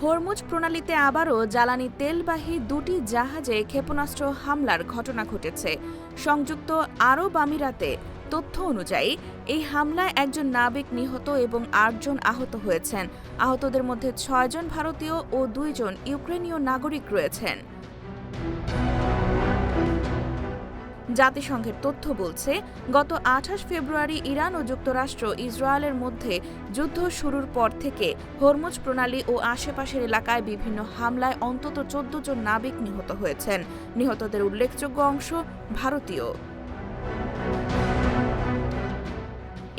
Hormuz প্রণালীতে আবারও জ্বালানি তেলবাহী দুটি জাহাজে ক্ষেপণাস্ত্র হামলার ঘটনা ঘটেছে। সংযুক্ত আরব আমিরাতে তথ্য অনুযায়ী এই হামলায় একজন নাবিক নিহত এবং ৮ জন আহত হয়েছেন। আহতদের মধ্যে ৬ জন ভারতীয় ও ২ জন ইউক্রেনীয় নাগরিক রয়েছেন। জাতিসংঘের তথ্য বলছে, গত ২৮ ফেব্রুয়ারি ইরান ও যুক্তরাষ্ট্র ইসরায়েলের মধ্যে যুদ্ধ শুরুর পর থেকে হরমুজ প্রণালী ও আশেপাশের এলাকায় বিভিন্ন হামলায় অন্তত ১৪ জন নাবিক নিহত হয়েছেন। নিহতদের উল্লেখযোগ্য অংশ ভারতীয়।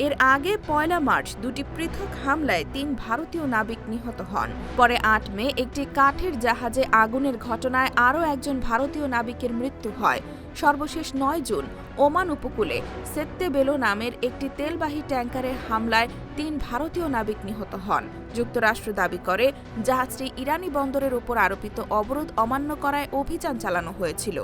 এর আগে ১ মার্চ দুটি পৃথক হামলায় ৩ ভারতীয় নাবিক নিহত হন। পরে ৮ মে একটি কাঠের জাহাজে আগুনের ঘটনায় আরও একজন ভারতীয় নাবিকের মৃত্যু হয়। সর্বশেষ ৯ জুন ওমান উপকূলে সেত্তে বেলো নামের একটি তেলবাহী ট্যাঙ্কারের হামলায় ৩ ভারতীয় নাবিক নিহত হন। যুক্তরাষ্ট্র দাবি করে, জাহাজটি ইরানি বন্দরের উপর আরোপিত অবরোধ অমান্য করায় অভিযান চালানো হয়েছিল।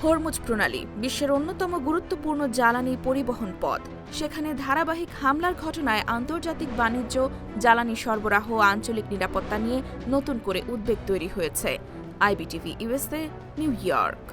হরমুজ প্রণালী বিশ্বের অন্যতম গুরুত্বপূর্ণ জ্বালানি পরিবহন পথ। সেখানে ধারাবাহিক হামলার ঘটনায় আন্তর্জাতিক বাণিজ্য, জ্বালানি সরবরাহ ও আঞ্চলিক নিরাপত্তা নিয়ে নতুন করে উদ্বেগ তৈরি হয়েছে। IBTV USA, new York.